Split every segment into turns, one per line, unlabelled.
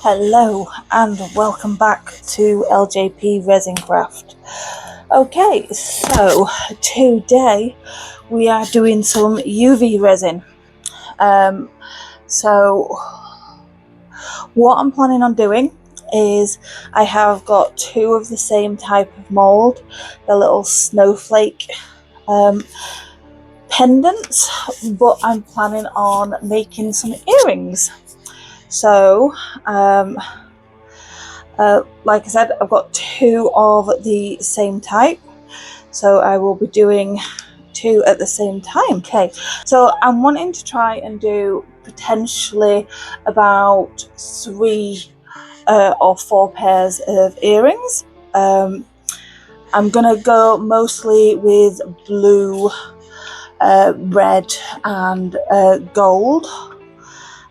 Hello and welcome back to LJP Resin Craft. Okay, so today we are doing some UV resin. So what I'm planning on doing is I have got two of the same type of mold, the little snowflake pendants, but I'm planning on making some earrings. So like I said, I've got two of the same type, so I will be doing two at the same time. Okay, so I'm wanting to try and do potentially about 3 or 4 pairs of earrings. I'm gonna go mostly with blue, red and gold,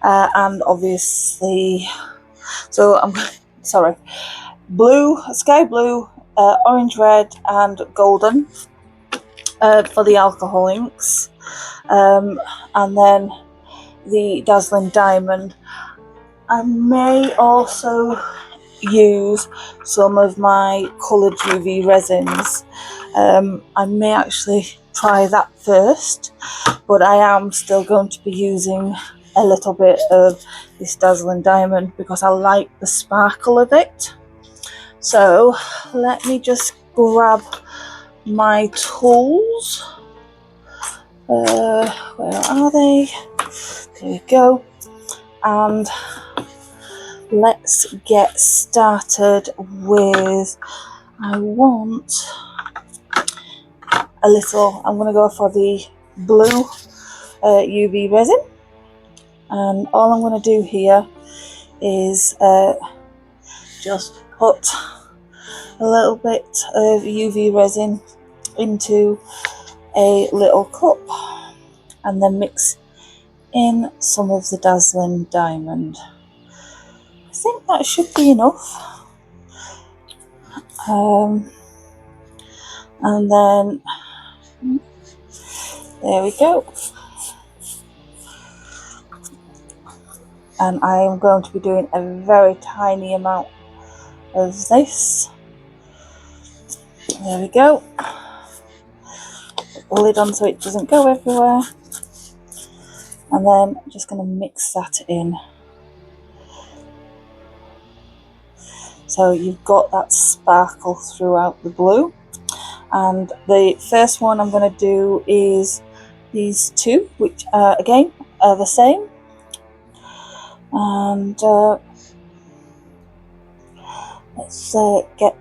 and obviously, so I'm sorry, blue, sky blue, orange, red and golden for the alcohol inks, and then the dazzling diamond. I may also use some of my coloured UV resins. I may actually try that first, but I am still going to be using a little bit of this dazzling diamond because I like the sparkle of it. So let me just grab my tools. Where are they? There we go. And let's get started with, I want a little, I'm going to go for the blue UV resin, and all I'm going to do here is just put a little bit of UV resin into a little cup and then mix in some of the dazzling diamond. I think that should be enough. And then there we go. And I am going to be doing a very tiny amount of this. There we go. Put the lid on so it doesn't go everywhere. And then I'm just going to mix that in. So you've got that sparkle throughout the blue. And the first one I'm going to do is these two, which again are the same. And let's get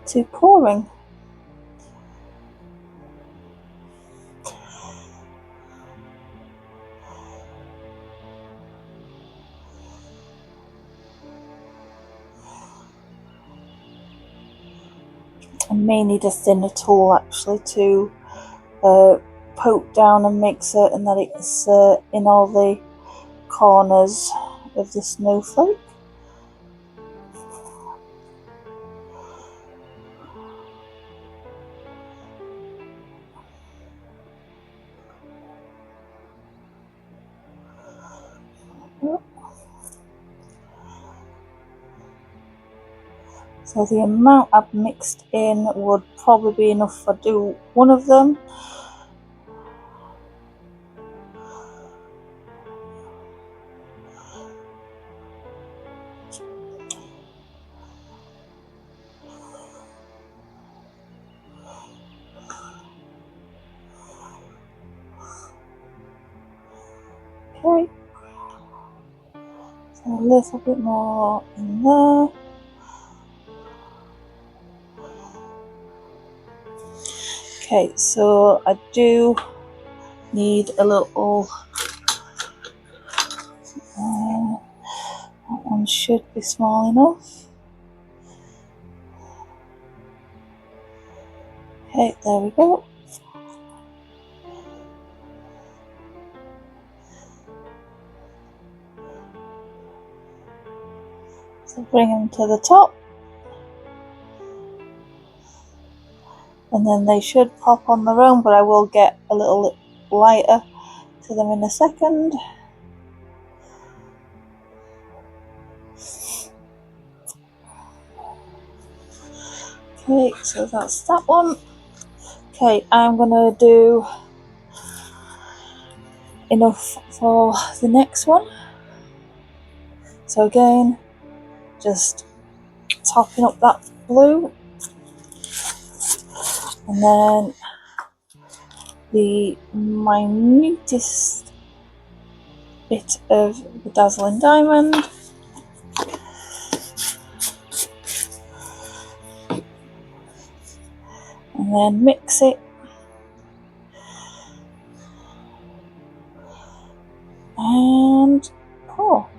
to pouring. I may need a thinner tool actually to poke down and make certain that it's in all the corners of the snowflake. So the amount I've mixed in would probably be enough for do one of them. Okay, so a little bit more in there. Okay, so I do need a little, that one should be small enough. Okay, there we go. So bring them to the top. And then they should pop on their own, but I will get a little lighter to them in a second. Okay, so that's that one. Okay, I'm gonna do enough for the next one. So again, just topping up that blue, and then the minutest bit of the dazzling diamond, and then mix it, and pour.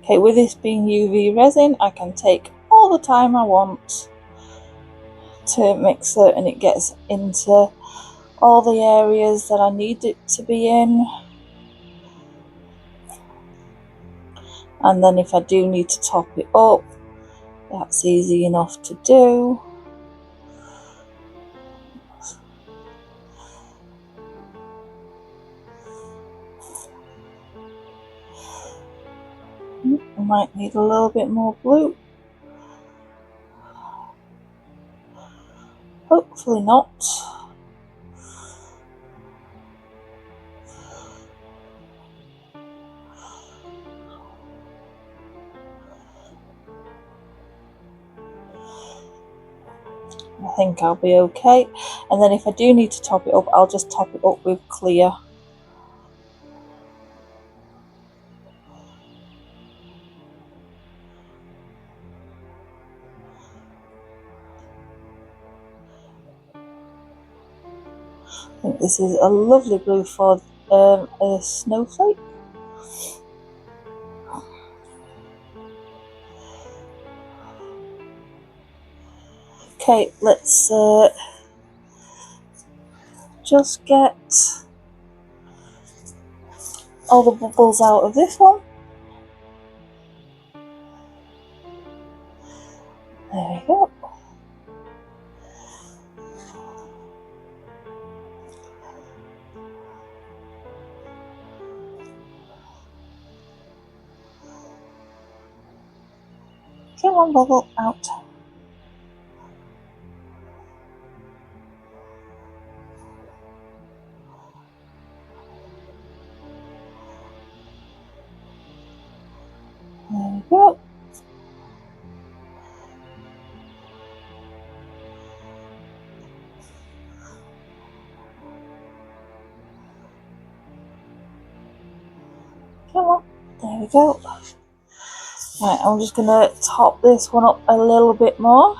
Okay, with this being UV resin, I can take all the time I want to mix certain it gets into all the areas that I need it to be in. And then if I do need to top it up, that's easy enough to do. I might need a little bit more blue. Hopefully not. I think I'll be okay. And then if I do need to top it up, I'll just top it up with clear. I think this is a lovely blue for a snowflake. Okay, let's just get all the bubbles out of this one. There we go. Get one bubble out. There we go. Come on. There we go. Right, I'm just going to top this one up a little bit more.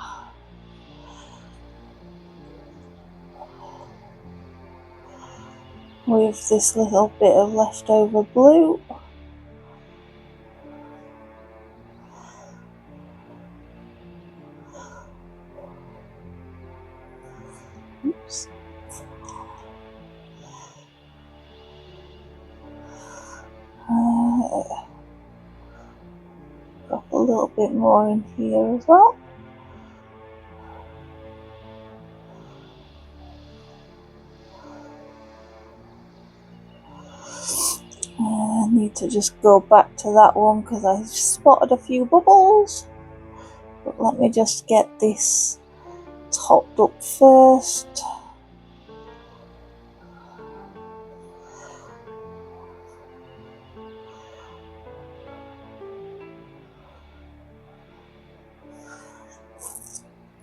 With this little bit of leftover blue. Oops. Drop a little bit more in here as well. I need to just go back to that one because I spotted a few bubbles. But let me just get this topped up first.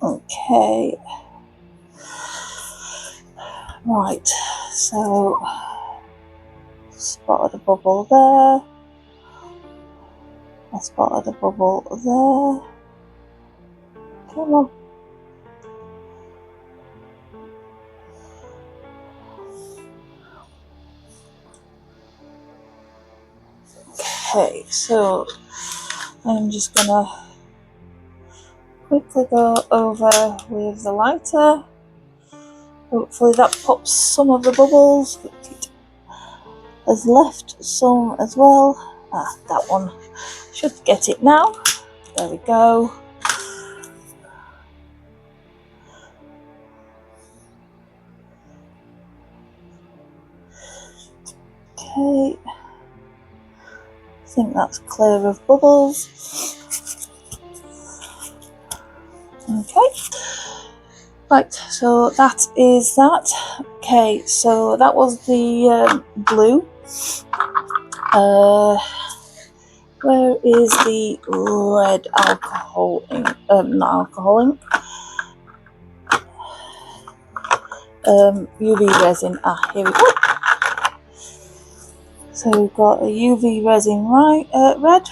Okay. Right, so spotted a bubble there. I spotted a bubble there. Come on. Okay, so I'm just gonna quickly go over with the lighter. Hopefully that pops some of the bubbles, but it has left some as well. That one should get it now. There we go. Okay, I think that's clear of bubbles. Okay, right, so that is that. Okay, so that was the blue. Where is the red alcohol ink? Not alcohol ink. UV resin. Ah, here we go. So we've got a UV resin red,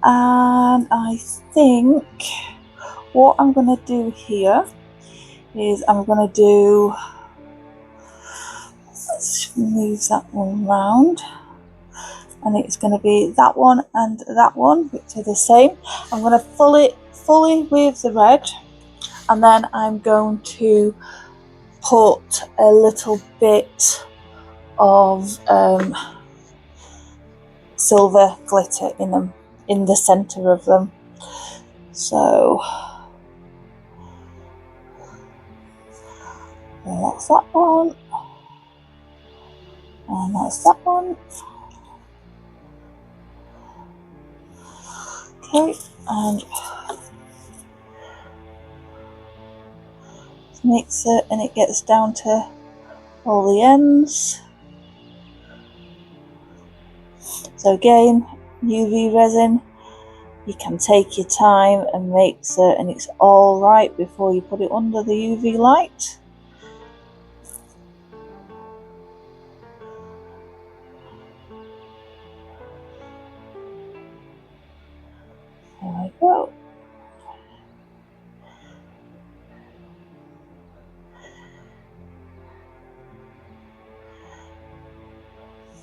and I think what I'm going to do here is I'm going to do, let's move that one round, and it's going to be that one and that one, which are the same. I'm going to fill it fully with the red, and then I'm going to put a little bit of silver glitter in them, in the center of them. So that's that one, and that's that one. Okay, and make certain it gets down to all the ends. So again, UV resin, you can take your time and make certain it's all right before you put it under the UV light. There we go.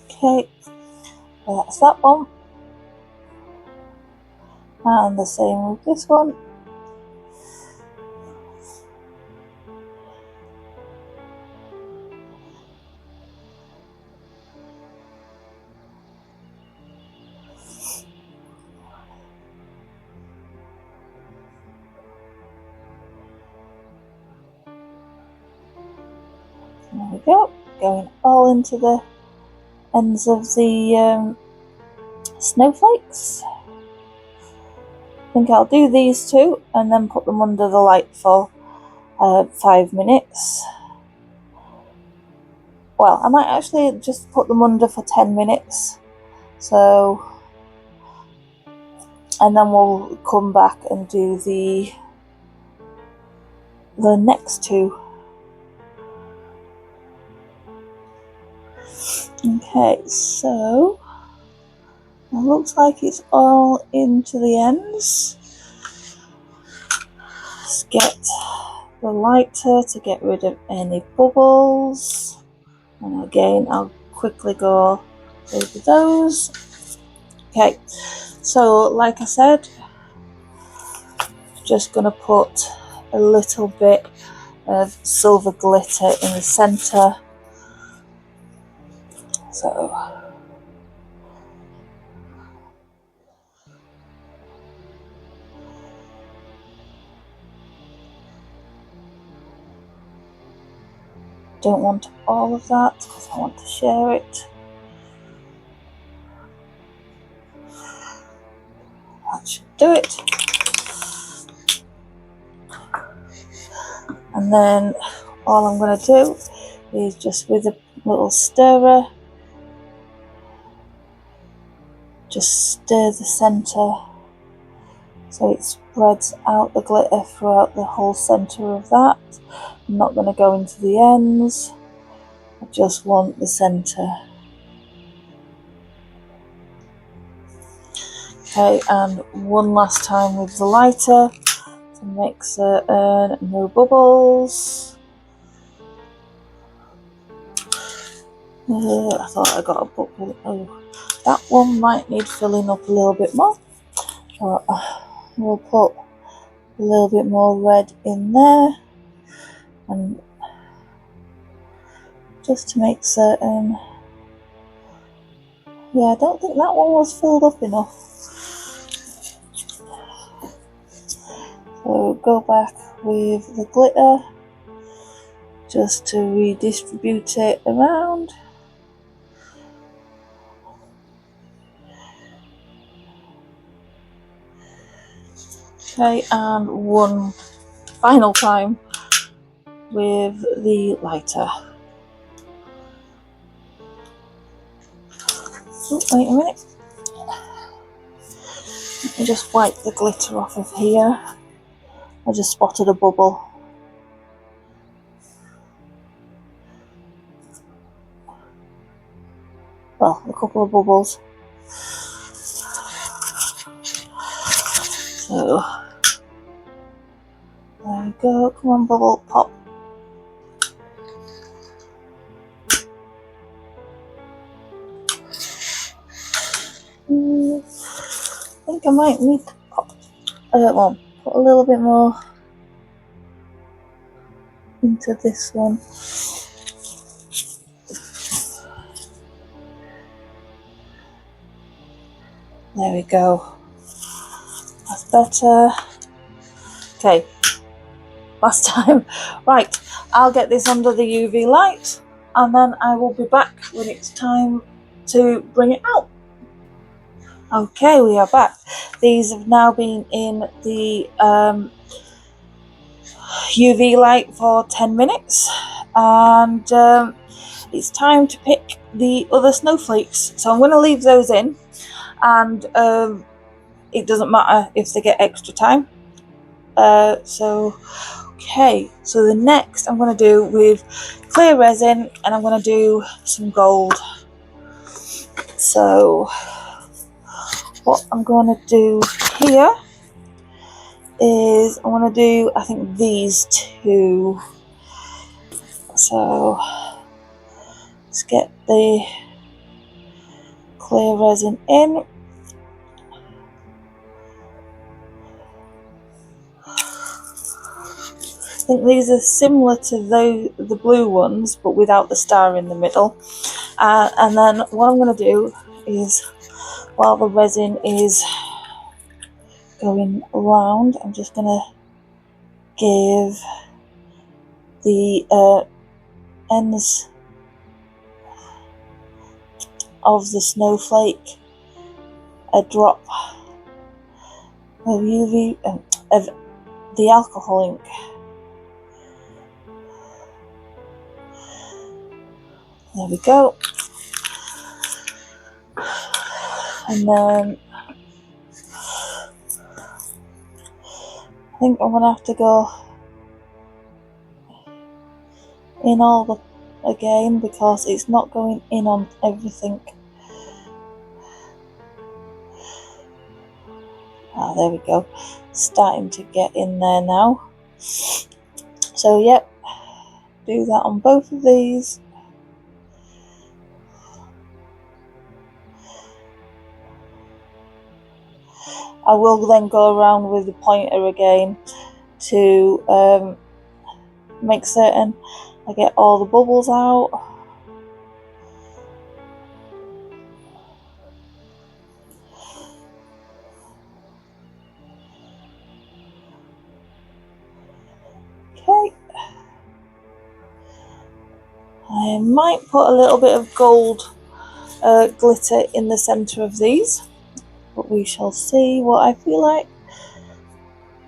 Okay, well, that's that one. And the same with this one. There we go, going all into the ends of the snowflakes. I think I'll do these two and then put them under the light for 5 minutes. Well, I might actually just put them under for 10 minutes. So, and then we'll come back and do the next two. Okay, so it looks like it's all into the ends. Let's get the lighter to get rid of any bubbles. And again, I'll quickly go over those. Okay, so like I said, just going to put a little bit of silver glitter in the center. So don't want all of that because I want to share it. That should do it. And then all I'm going to do is just with a little stirrer, just stir the center so it spreads out the glitter throughout the whole center of that. I'm not going to go into the ends, I just want the center. Okay, and one last time with the lighter to make certain no bubbles. I thought I got a bubble. Oh, that one might need filling up a little bit more. So we'll put a little bit more red in there, and just to make certain. Yeah, I don't think that one was filled up enough. So go back with the glitter just to redistribute it around. Okay, and one final time with the lighter. Oh, wait a minute. Let me just wipe the glitter off of here. I just spotted a bubble. Well, a couple of bubbles. So, there we go. Come on, bubble, pop. I think I might need to pop. Well, put a little bit more into this one. There we go. That's better. Okay, last time. Right, I'll get this under the UV light and then I will be back when it's time to bring it out. Okay, we are back. These have now been in the UV light for 10 minutes and it's time to pick the other snowflakes. So I'm going to leave those in and it doesn't matter if they get extra time. Okay, so the next I'm going to do with clear resin and I'm going to do some gold. So what I'm going to do here is I want to do, I think, these two. So let's get the clear resin in. I think these are similar to the blue ones, but without the star in the middle. And then what I'm going to do is, while the resin is going around, I'm just going to give the ends of the snowflake a drop of UV of the alcohol ink. There we go. And then I think I'm gonna have to go in all the again because it's not going in on everything. There we go. Starting to get in there now. So yep, do that on both of these. I will then go around with the pointer again to make certain I get all the bubbles out. Okay. I might put a little bit of gold glitter in the centre of these, but we shall see what I feel like.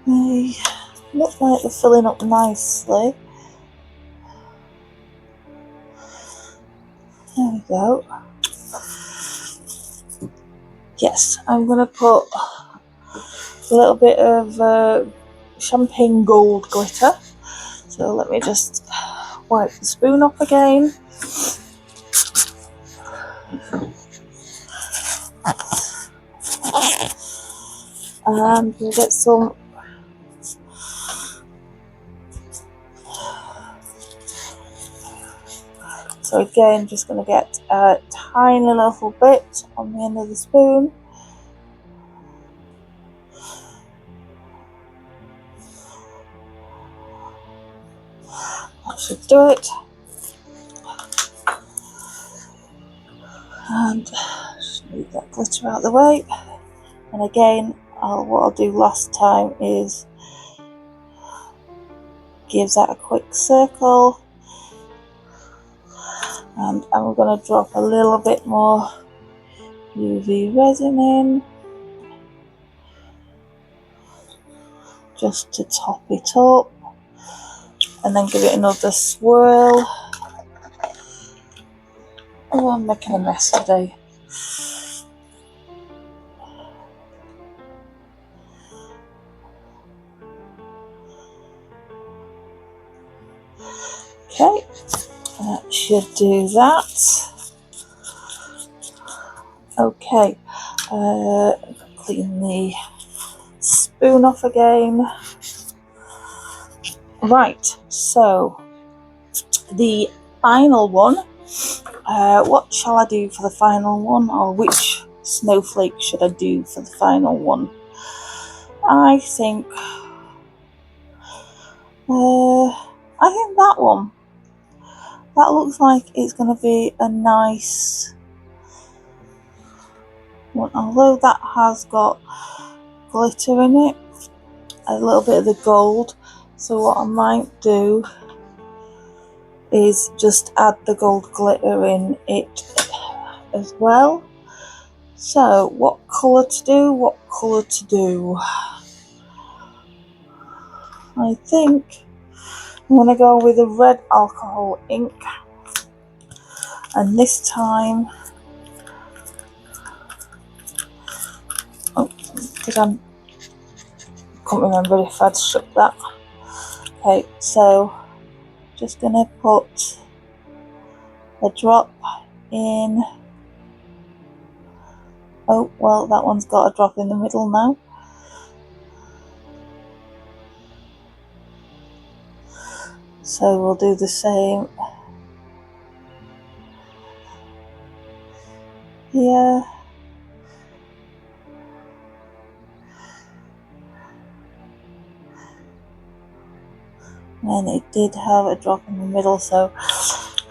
They look like they're filling up nicely. There we go. Yes, I'm going to put a little bit of champagne gold glitter. So let me just wipe the spoon off again. And we'll get some so again, just going to get a tiny little bit on the end of the spoon. That should do it. And just move that glitter out of the way. And again, what I'll do last time is give that a quick circle. And I'm going to drop a little bit more UV resin in. just to top it up, and then give it another swirl. Oh, I'm making a mess today. Okay, that should do that. Okay, clean the spoon off again. Right, so the final one, what shall I do for the final one, or which snowflake should I do for the final one? I think that one. That looks like it's going to be a nice one, although that has got glitter in it, a little bit of the gold. So what I might do is just add the gold glitter in it as well. So what colour to do? I think I'm going to go with a red alcohol ink, and this time, because I can't remember if I'd shook that. Okay, so just going to put a drop in. Oh, well, that one's got a drop in the middle now. So we'll do the same here. And it did have a drop in the middle, so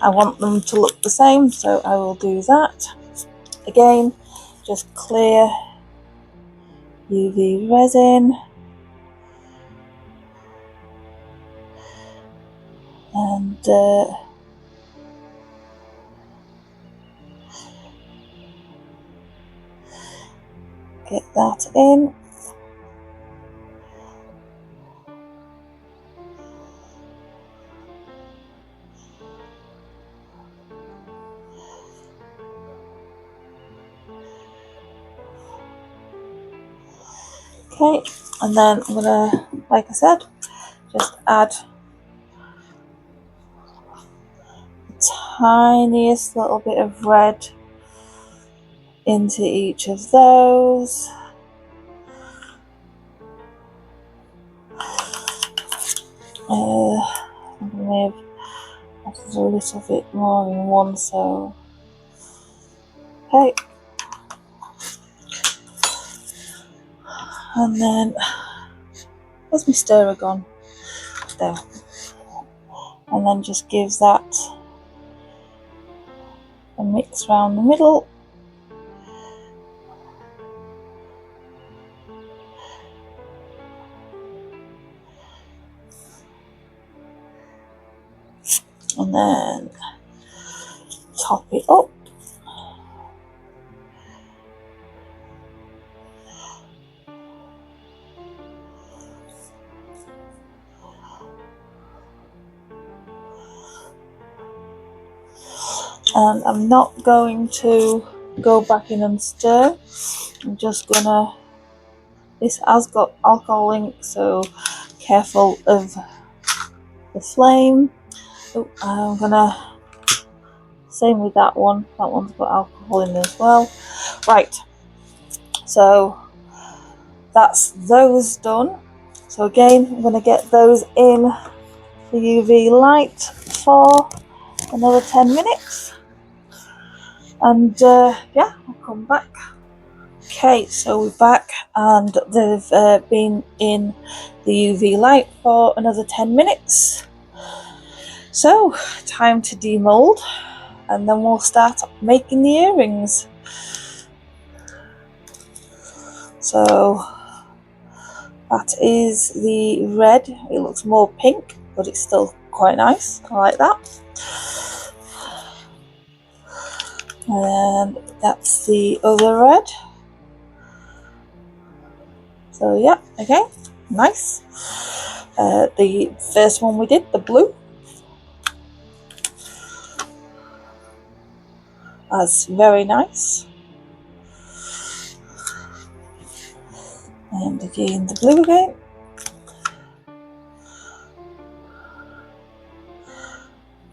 I want them to look the same, so I will do that. Again, just clear UV resin and get that in. Okay, and then I'm gonna, like I said, just add the tiniest little bit of red into each of those. I may have added a little bit more in one, so okay. And then, where's my stirrer gone? There. And then just gives that a mix around the middle. And then top it up. And I'm not going to go back in and stir. I'm just gonna, this has got alcohol ink, so careful of the flame. Oh, I'm gonna, same with that one. That one's got alcohol in as well. Right, so that's those done. So again, I'm gonna get those in the UV light for another 10 minutes. And yeah, I'll come back. Okay, so we're back and they've been in the UV light for another 10 minutes. So, time to demold, and then we'll start making the earrings. So, that is the red. It looks more pink, but it's still quite nice. I like that. And that's the other red. So yeah, okay. nice. The first one we did, the blue, that's very nice. And again, the blue again.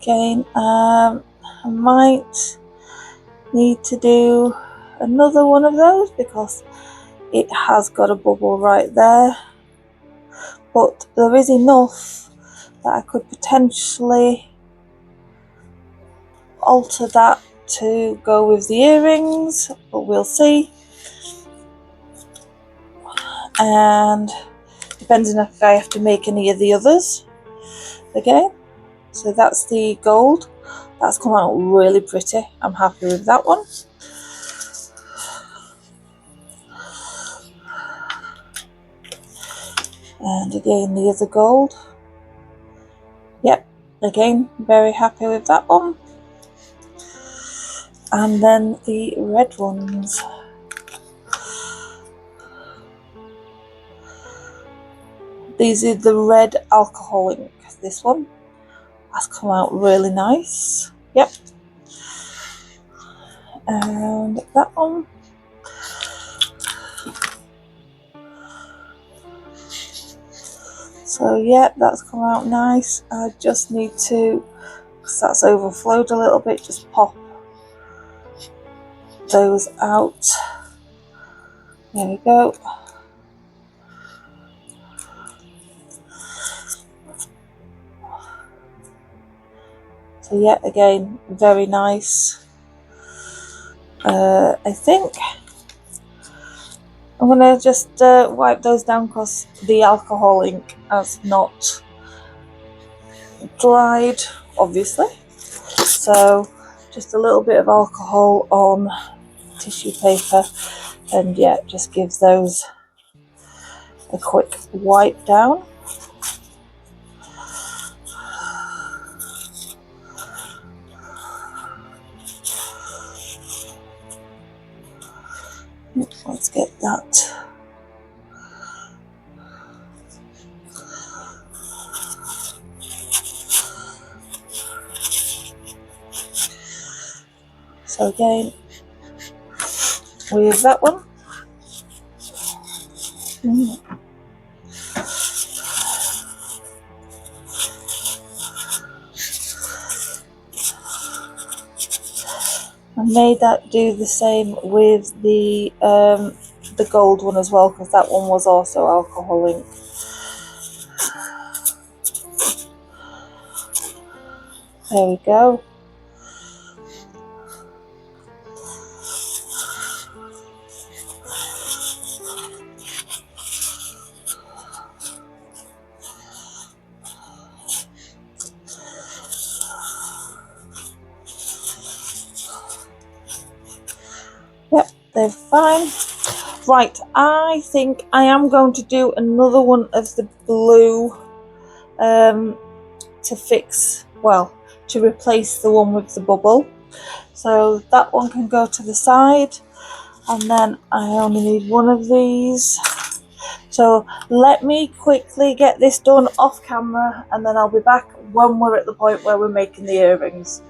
Again, I might need to do another one of those because it has got a bubble right there, but there is enough that I could potentially alter that to go with the earrings, but we'll see. And depending if I have to make any of the others again. So that's the gold. That's come out really pretty. I'm happy with that one. And again, the other gold. Yep, again, very happy with that one. And then the red ones. These are the red alcohol ink. This one has come out really nice. Yep. And that one. So yeah, that's come out nice. I just need to, because that's overflowed a little bit, just pop those out. There we go. So yeah, again, very nice. I think I'm gonna just wipe those down because the alcohol ink has not dried, obviously. So just a little bit of alcohol on tissue paper, and yeah, just gives those a quick wipe down. Let's get that. So again, with that one. I made that do the same with the gold one as well, because that one was also alcohol ink. There we go. Yep, they're fine. Right, I think I am going to do another one of the blue to fix, well, to replace the one with the bubble. So that one can go to the side, and then I only need one of these. So let me quickly get this done off camera, and then I'll be back when we're at the point where we're making the earrings.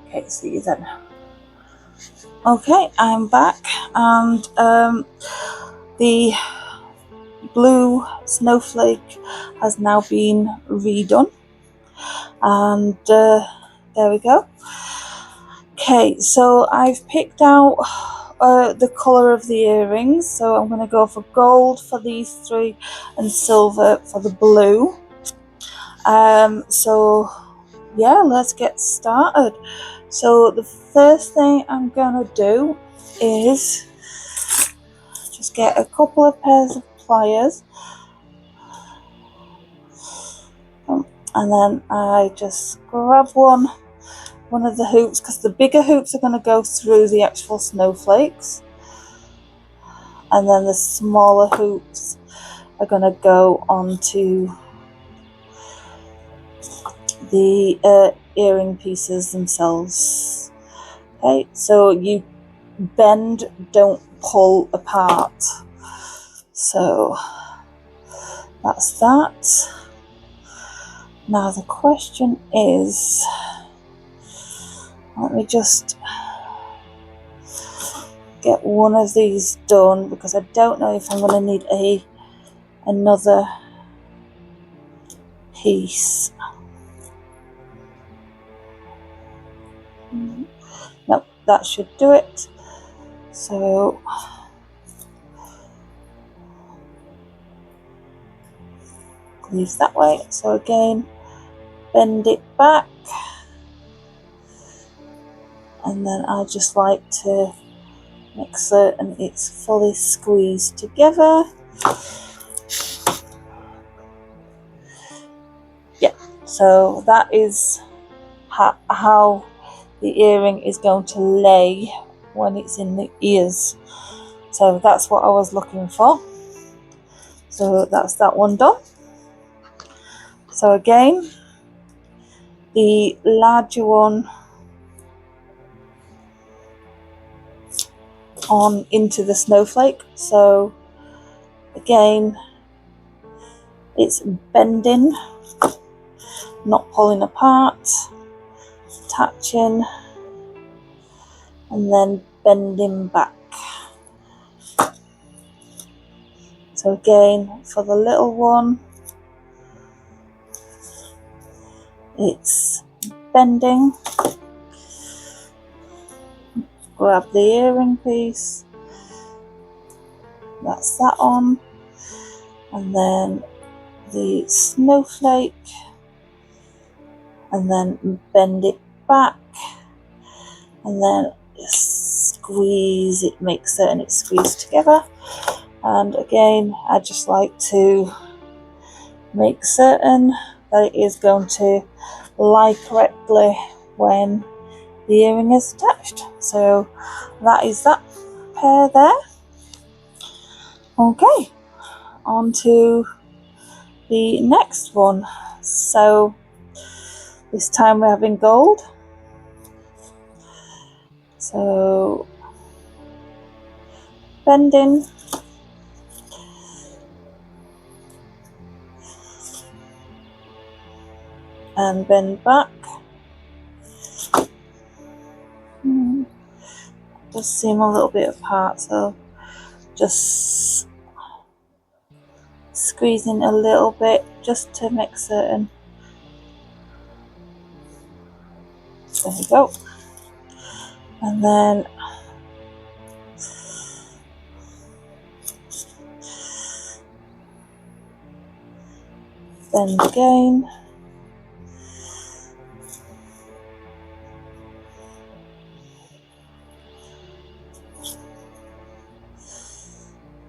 Okay, see you then. Okay, I'm back, and the blue snowflake has now been redone, and there we go. Okay, so I've picked out the colour of the earrings, so I'm going to go for gold for these three and silver for the blue. So yeah, let's get started. So the first thing I'm going to do is just get a couple of pairs of pliers, and then I just grab one of the hoops, because the bigger hoops are going to go through the actual snowflakes, and then the smaller hoops are going to go onto the earring pieces themselves. Okay, so you bend, don't pull apart. So that's that. Now the question is, let me just get one of these done because I don't know if I'm going to need another piece. Nope, that should do it. So leave that way. So again, bend it back, and then I just like to make certain it's fully squeezed together. Yeah, so that is how the earring is going to lay when it's in the ears. So that's what I was looking for. So that's that one done. So again, the larger one on into the snowflake. So again, it's bending, not pulling apart, attaching, and then bending back. So again, for the little one, it's bending, grab the earring piece, that's that on, and then the snowflake, and then bend it back, and then squeeze it, make certain it's squeezed together. And again, I just like to make certain that it is going to lie correctly when the earring is attached. So that is that pair there. Okay, on to the next one. So this time we're having gold. So bending, and bend back. Does seem a little bit apart, so just squeezing a little bit just to make certain. There we go. And then bend again.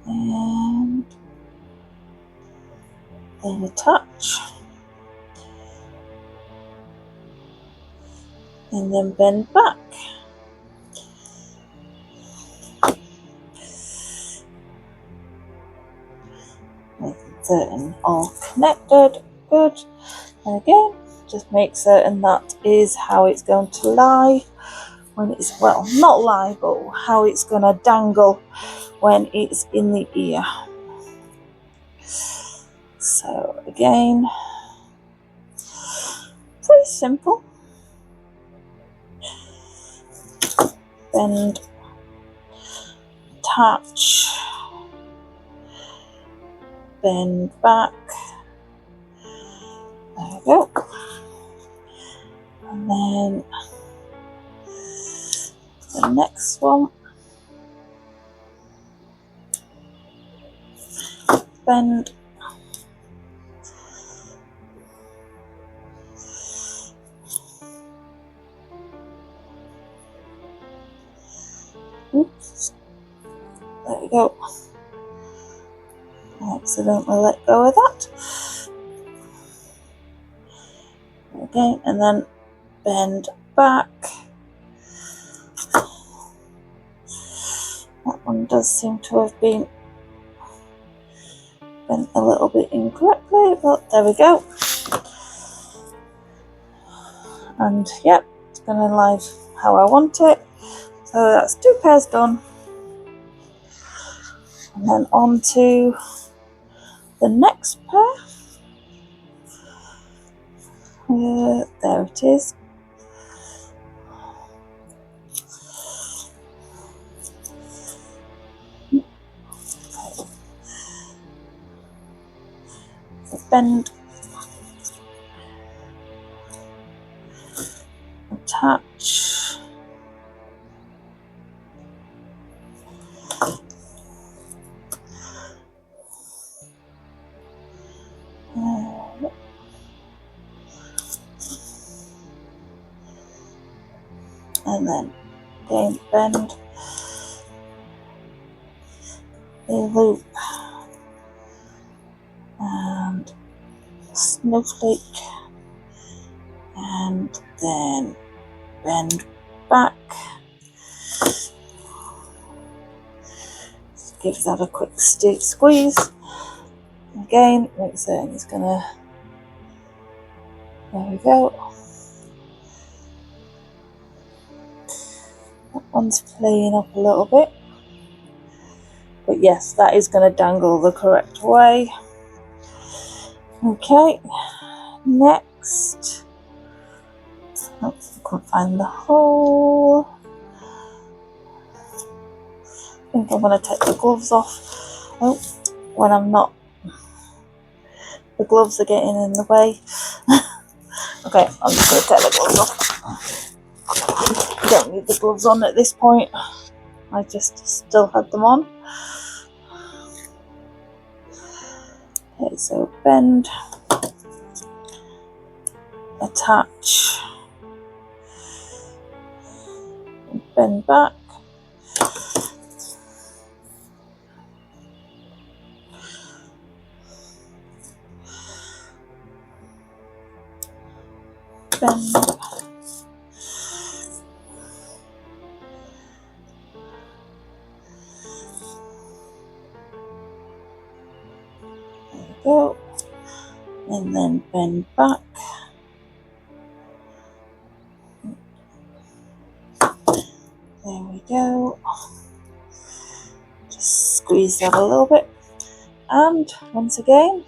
And then attach. And then bend back. Making certain all connected, good. And again, just make certain that is how it's going to lie when it's, well, not lie, but how it's going to dangle when it's in the ear. So again, pretty simple. Bend, attach, bend back. There we go. And then the next one, bend, oops, there we go. I accidentally let go of that. Okay, and then bend back. That one does seem to have been bent a little bit incorrectly, but there we go. And yep, it's going to lie how I want it. So that's 2 pairs done. And then on to the next pair. There it is. Bend, attach, and then again bend a loop and snowflake, and then bend back. Give that a quick squeeze. Again, make certain it's gonna. There we go. That one's playing up a little bit, but yes, that is going to dangle the correct way. Okay, next. Oh, I couldn't find the hole. I think I'm going to take the gloves off. Oh, when I'm not, the gloves are getting in the way. Okay, I'm just going to take the gloves off. Don't need the gloves on at this point. I just still had them on. Okay, so bend, attach, bend back, bend, go, and then bend back, there we go, just squeeze that a little bit, and once again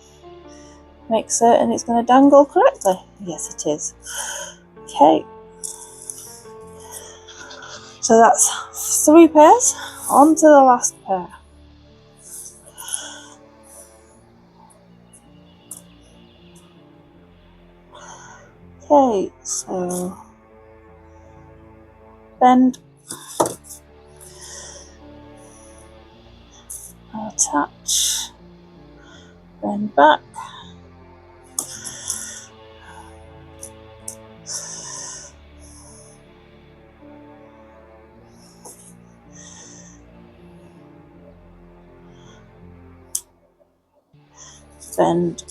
make certain it's going to dangle correctly. Yes, it is. Okay, so that's 3 pairs, on to the last pair. Okay, so bend, attach, bend back, bend,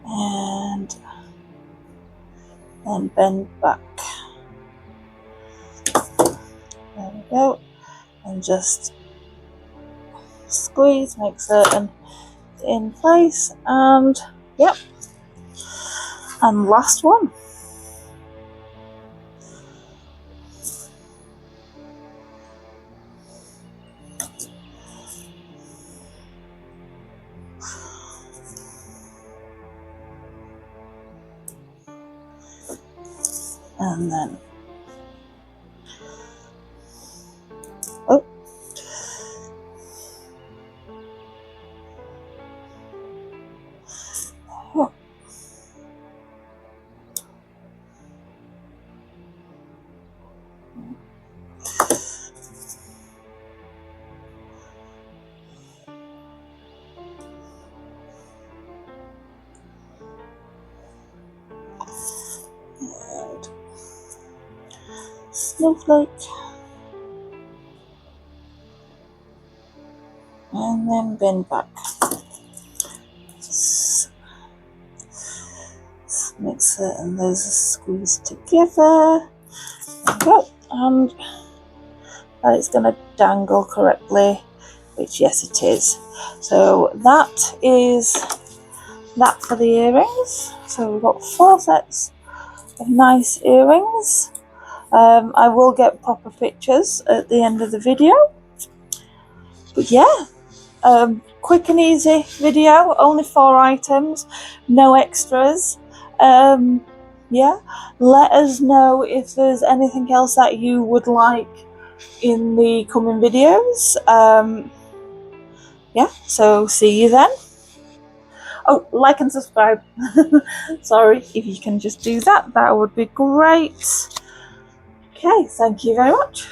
and then bend back. There we go, and just squeeze, make certain it's in place, and yep, and last one. And then, oh, oh. And snowflake, and then bend back. Just make certain those are squeezed together. There we go, and that it's going to dangle correctly, which yes it is. So that is that for the earrings. So we've got 4 sets of nice earrings. I will get proper pictures at the end of the video. But yeah, quick and easy video, only 4 items, no extras. Yeah, let us know if there's anything else that you would like in the coming videos. Yeah, so see you then. Oh, like and subscribe. Sorry, if you can just do that, that would be great. Okay, thank you very much.